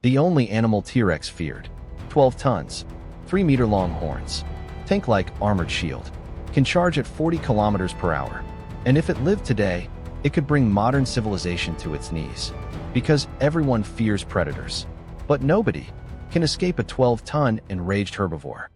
The only animal T-Rex feared. 12 tons, 3-meter-long horns, tank-like armored shield, can charge at 40 kilometers per hour. And if it lived today, it could bring modern civilization to its knees. Because everyone fears predators. But nobody can escape a 12-ton enraged herbivore.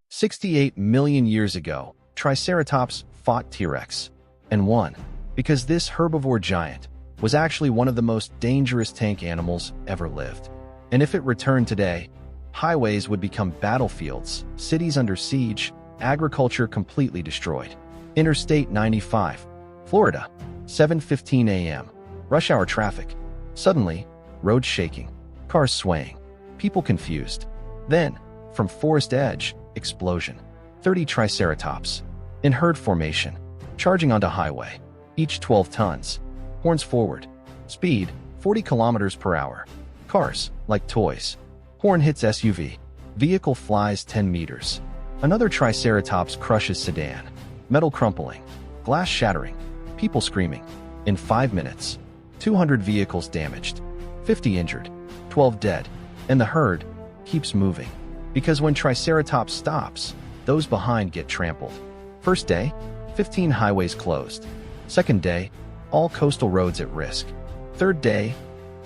"68 million years ago, Triceratops fought T-Rex and won, because this herbivore giant was actually one of the most dangerous tank animals ever lived. And if it returned today, highways would become battlefields, cities under siege, agriculture completely destroyed." Interstate 95, Florida, 7:15 a.m. Rush hour traffic. Suddenly, roads shaking, cars swaying, people confused. Then, from forest edge, explosion. 30 Triceratops, in herd formation, charging onto highway, each 12 tons. Horns forward. Speed, 40 kilometers per hour. Cars, like toys. Horn hits SUV. Vehicle flies 10 meters. Another Triceratops crushes sedan. Metal crumpling. Glass shattering. People screaming. In 5 minutes, 200 vehicles damaged. 50 injured. 12 dead. And the herd keeps moving. Because when Triceratops stops, those behind get trampled. First day, 15 highways closed. Second day, all coastal roads at risk. Third day,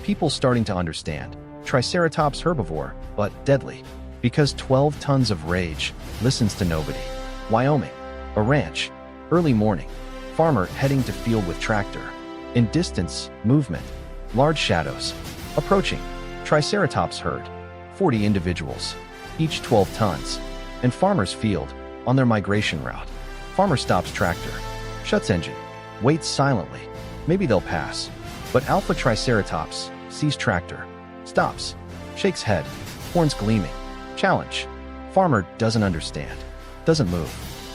people starting to understand. Triceratops herbivore, but deadly. Because 12 tons of rage listens to nobody. Wyoming, a ranch. Early morning, farmer heading to field with tractor. In distance, movement. Large shadows. Approaching. Triceratops herd. 40 individuals. Each 12 tons. And farmer's field, on their migration route. Farmer stops tractor. Shuts engine. Waits silently. Maybe they'll pass. But Alpha Triceratops sees tractor. Stops. Shakes head. Horns gleaming. Challenge. Farmer doesn't understand. Doesn't move.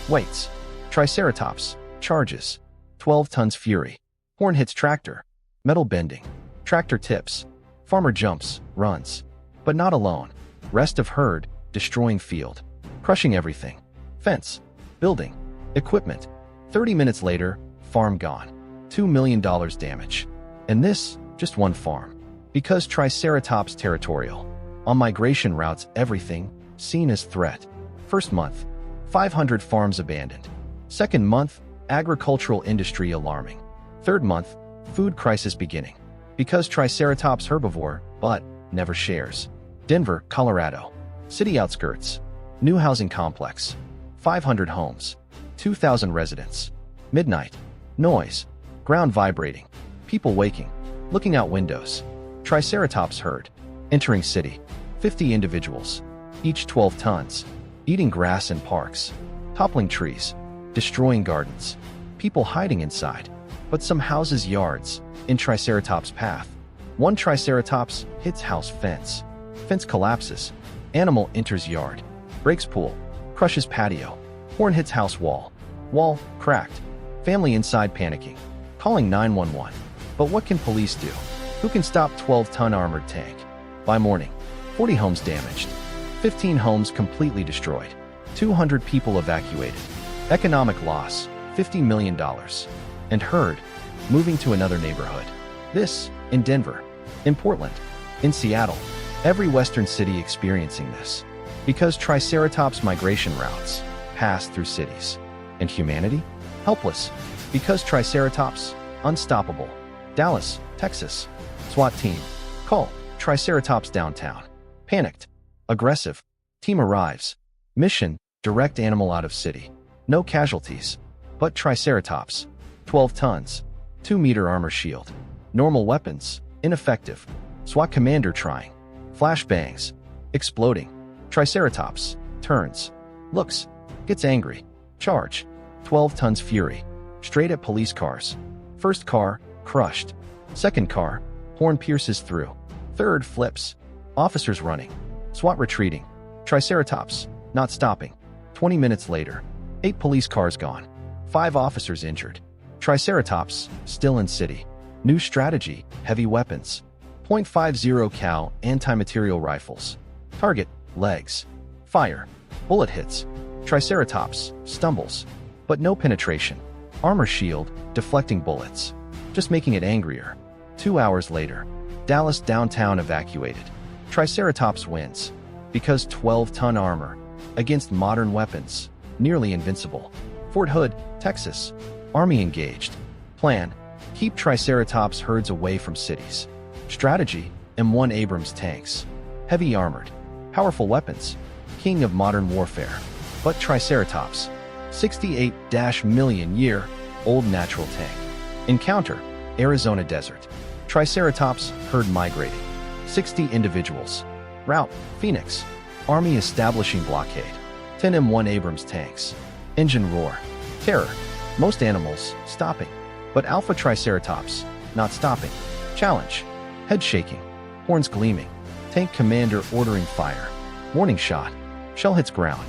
Waits. Triceratops charges. 12 tons fury. Horn hits tractor. Metal bending. Tractor tips. Farmer jumps, runs. But not alone. Rest of herd, destroying field. Crushing everything. Fence. Building. Equipment. 30 minutes later, farm gone. $2 million damage. And this, just one farm. Because Triceratops territorial. On migration routes, everything seen as threat. First month, 500 farms abandoned. Second month, agricultural industry alarming. Third month, food crisis beginning. Because Triceratops herbivore, but never shares. Denver, Colorado. City outskirts. New housing complex. 500 homes. 2,000 residents. Midnight. Noise. Ground vibrating. People waking. Looking out windows. Triceratops herd. Entering city. 50 individuals. Each 12 tons. Eating grass in parks. Toppling trees. Destroying gardens. People hiding inside. But some houses' yards. In Triceratops path. One Triceratops hits house fence. Fence collapses. Animal enters yard. Breaks pool. Crushes patio. Horn hits house wall. Wall cracked. Family inside panicking. Calling 911. But what can police do? Who can stop 12-ton armored tank? By morning, 40 homes damaged. 15 homes completely destroyed. 200 people evacuated. Economic loss, $50 million. And herd, moving to another neighborhood. This, in Denver. In Portland. In Seattle. Every western city experiencing this. Because Triceratops migration routes pass through cities. And humanity? Helpless. Because Triceratops, unstoppable. Dallas, Texas. SWAT team. Call. Triceratops downtown. Panicked. Aggressive. Team arrives. Mission, direct animal out of city. No casualties. But Triceratops. 12 tons. 2-meter armor shield. Normal weapons. Ineffective. SWAT commander trying. Flashbangs. Exploding. Triceratops. Turns. Looks. Gets angry. Charge. 12 tons fury. Straight at police cars. First car, crushed. Second car, horn pierces through. Third flips. Officers running. SWAT retreating. Triceratops, not stopping. 20 minutes later, 8 police cars gone. 5 officers injured. Triceratops, still in city. New strategy, heavy weapons. .50 cal anti-material rifles. Target, legs. Fire. Bullet hits. Triceratops stumbles, but no penetration. Armor shield, deflecting bullets, just making it angrier. 2 hours later, Dallas downtown evacuated. Triceratops wins, because 12-ton armor against modern weapons, nearly invincible. Fort Hood, Texas. Army engaged. Plan: keep Triceratops herds away from cities. Strategy: M1 Abrams tanks. Heavy armored. Powerful weapons. King of modern warfare. But Triceratops, 68-million-year-old natural tank. Encounter: Arizona desert. Triceratops herd migrating. 60 individuals. Route: Phoenix. Army establishing blockade. 10 M1 Abrams tanks. Engine roar. Terror. Most animals stopping. But Alpha Triceratops not stopping. Challenge: head shaking. Horns gleaming. Tank commander ordering fire. Warning shot. Shell hits ground.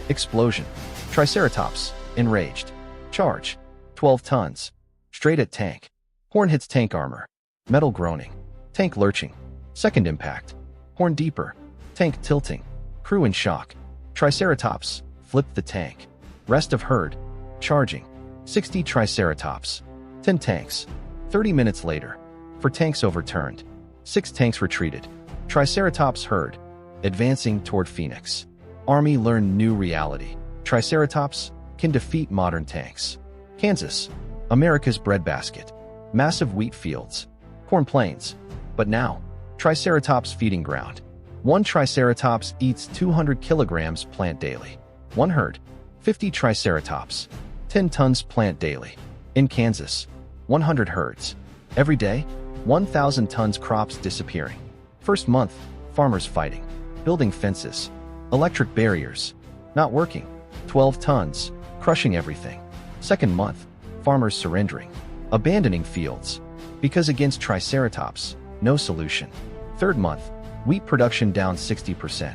Explosion. Triceratops enraged. Charge: 12 tons. Straight at tank. Horn hits tank armor. Metal groaning. Tank lurching. Second impact. Horn deeper. Tank tilting. Crew in shock. Triceratops flipped the tank. Rest of herd charging. 60 Triceratops. 10 tanks. 30 minutes later. For tanks overturned. 6 tanks retreated. Triceratops herd advancing toward Phoenix. Army learned new reality. Triceratops can defeat modern tanks. Kansas, America's breadbasket. Massive wheat fields. Corn plains. But now, Triceratops feeding ground. One Triceratops eats 200 kilograms plant daily. One herd, 50 Triceratops, 10 tons plant daily. In Kansas, 100 herds. Every day, 1,000 tons crops disappearing. First month, farmers fighting. Building fences. Electric barriers. Not working. 12 tons, crushing everything. Second month, farmers surrendering. Abandoning fields. Because against Triceratops, no solution. Third month, wheat production down 60%.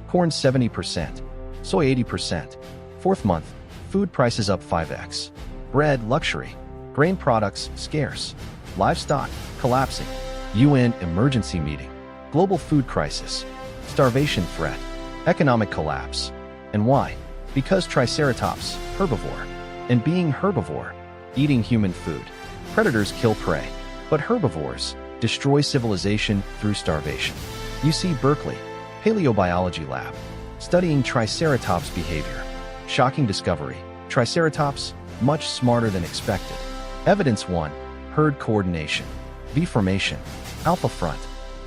Corn 70%. Soy 80%. Fourth month, food prices up 5x. Bread luxury. Grain products scarce. Livestock collapsing. UN emergency meeting. Global food crisis. Starvation threat. Economic collapse. And why? Because Triceratops, herbivore. And being herbivore, eating human food. Predators kill prey. But herbivores destroy civilization through starvation. UC Berkeley, Paleobiology Lab. Studying Triceratops behavior. Shocking discovery. Triceratops, much smarter than expected. Evidence 1. Herd coordination. V formation. Alpha front.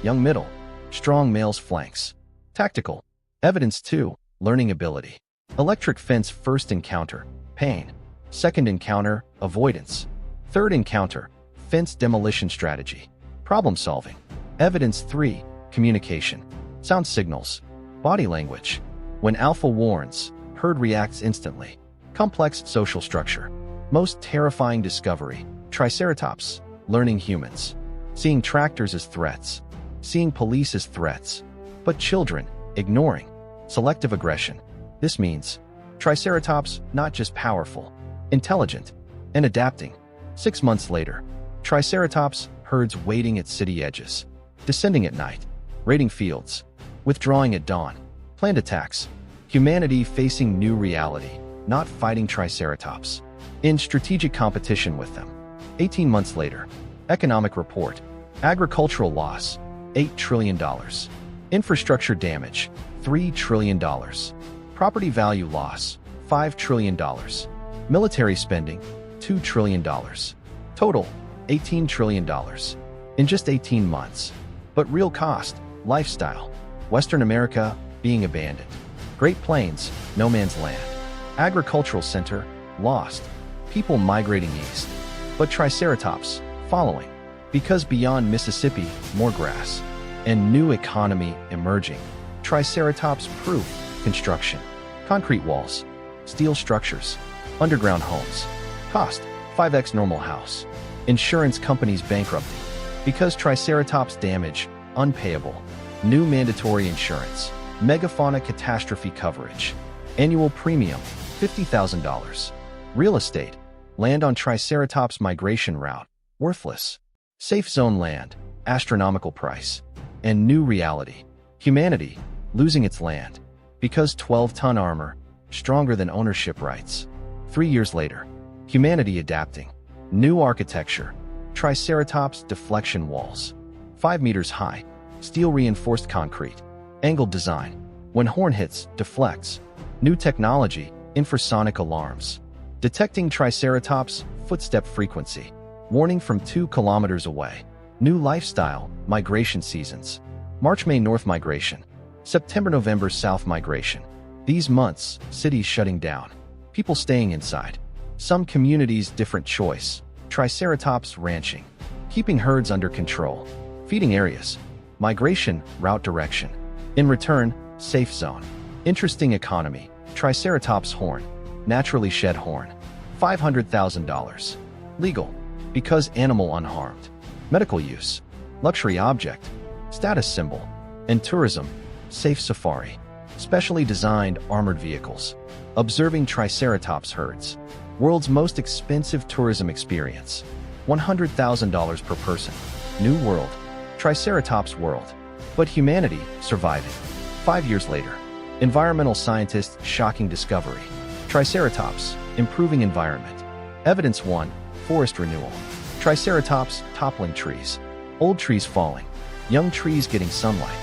Young middle. Strong males flanks. Tactical. Evidence 2. Learning ability. Electric fence first encounter. Pain. Second encounter. Avoidance. Third encounter. Fence demolition strategy. Problem solving. Evidence 3. Communication. Sound signals. Body language. When alpha warns, herd reacts instantly. Complex social structure. Most terrifying discovery. Triceratops. Learning humans. Seeing tractors as threats. Seeing police as threats. But children, ignoring. Selective aggression. This means Triceratops not just powerful, intelligent, and adapting. 6 months later, Triceratops herds waiting at city edges. Descending at night. Raiding fields. Withdrawing at dawn. Planned attacks. Humanity facing new reality, not fighting Triceratops. In strategic competition with them. 18 months later. Economic report. Agricultural loss, $8 trillion. Infrastructure damage, $3 trillion. Property value loss, $5 trillion. Military spending, $2 trillion. Total, $18 trillion. In just 18 months. But real cost, lifestyle. Western America being abandoned. Great Plains, no man's land. Agricultural center, lost. People migrating east. But Triceratops, following. Because beyond Mississippi, more grass. And new economy emerging. Triceratops-proof construction. Concrete walls. Steel structures. Underground homes. Cost, 5x normal house. Insurance companies bankrupting. Because Triceratops damage, unpayable. New mandatory insurance. Megafauna catastrophe coverage. Annual premium, $50,000. Real estate. Land on Triceratops migration route. Worthless. Safe zone land. Astronomical price. And new reality. Humanity losing its land. Because 12-ton armor stronger than ownership rights. 3 years later, humanity adapting. New architecture. Triceratops deflection walls. 5 meters high. Steel-reinforced concrete. Angled design. When horn hits, deflects. New technology. Infrasonic alarms. Detecting Triceratops footstep frequency. Warning from 2 kilometers away. New lifestyle. Migration seasons. March-May north migration. September-November south migration. These months, cities shutting down. People staying inside. Some communities different choice. Triceratops ranching. Keeping herds under control. Feeding areas. Migration, route direction. In return, safe zone. Interesting economy. Triceratops horn. Naturally shed horn. $500,000. Legal. Because animal unharmed. Medical use. Luxury object. Status symbol. And tourism. Safe safari. Specially designed armored vehicles. Observing Triceratops herds. World's most expensive tourism experience. $100,000 per person. New world. Triceratops world. But humanity surviving. 5 years later. Environmental scientists shocking discovery. Triceratops improving environment. Evidence 1. Forest renewal. Triceratops toppling trees. Old trees falling. Young trees getting sunlight.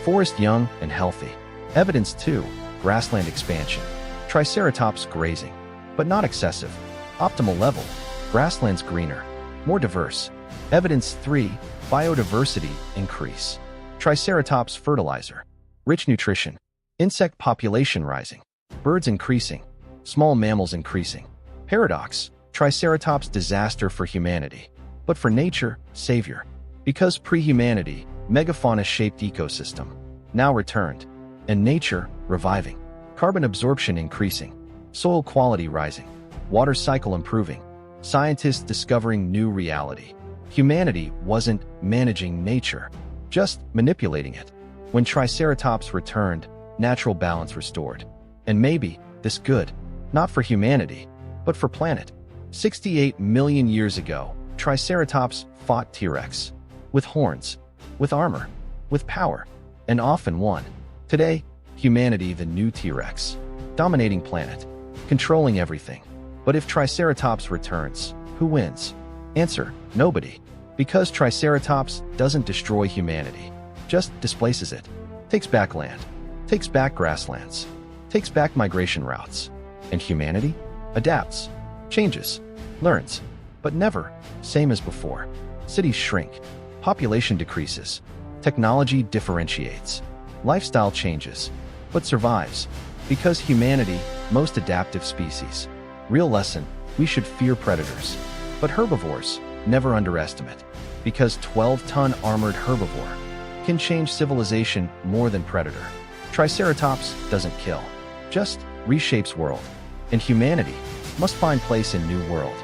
Forest young and healthy. Evidence 2. Grassland expansion. Triceratops grazing. But not excessive. Optimal level. Grasslands greener. More diverse. Evidence 3. Biodiversity increase. Triceratops fertilizer. Rich nutrition. Insect population rising. Birds increasing. Small mammals increasing. Paradox. Triceratops disaster for humanity. But for nature, savior. Because pre-humanity, megafauna-shaped ecosystem. Now returned. And nature, reviving. Carbon absorption increasing. Soil quality rising. Water cycle improving. Scientists discovering new reality. Humanity wasn't managing nature, just manipulating it. When Triceratops returned, natural balance restored. And maybe, this good, not for humanity, but for planet. 68 million years ago, Triceratops fought T-Rex. With horns, with armor, with power, and often won. Today, humanity the new T-Rex. Dominating planet. Controlling everything. But if Triceratops returns, who wins? Answer, nobody. Because Triceratops doesn't destroy humanity, just displaces it. Takes back land. Takes back grasslands. Takes back migration routes. And humanity? Adapts. Changes. Learns. But never, same as before. Cities shrink. Population decreases. Technology differentiates. Lifestyle changes. But survives. Because humanity, most adaptive species. Real lesson, we should fear predators. But herbivores, never underestimate. Because 12-ton armored herbivore can change civilization more than predator. Triceratops doesn't kill, just reshapes world. And humanity must find place in new world.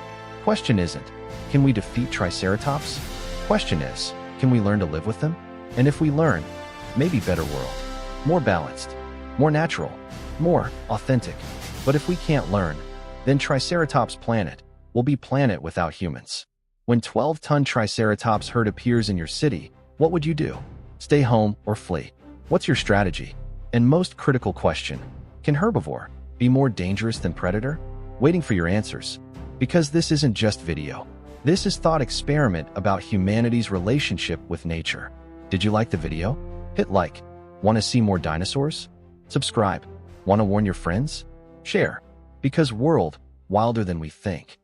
Question isn't, can we defeat Triceratops? Question is, can we learn to live with them? And if we learn, maybe better world. More balanced, more natural, more authentic. But if we can't learn, then Triceratops planet will be planet without humans. When 12-ton Triceratops herd appears in your city, what would you do? Stay home or flee? What's your strategy? And most critical question, can herbivore be more dangerous than predator? Waiting for your answers. Because this isn't just video. This is thought experiment about humanity's relationship with nature. Did you like the video? Hit like. Want to see more dinosaurs? Subscribe. Want to warn your friends? Share. Because world, wilder than we think.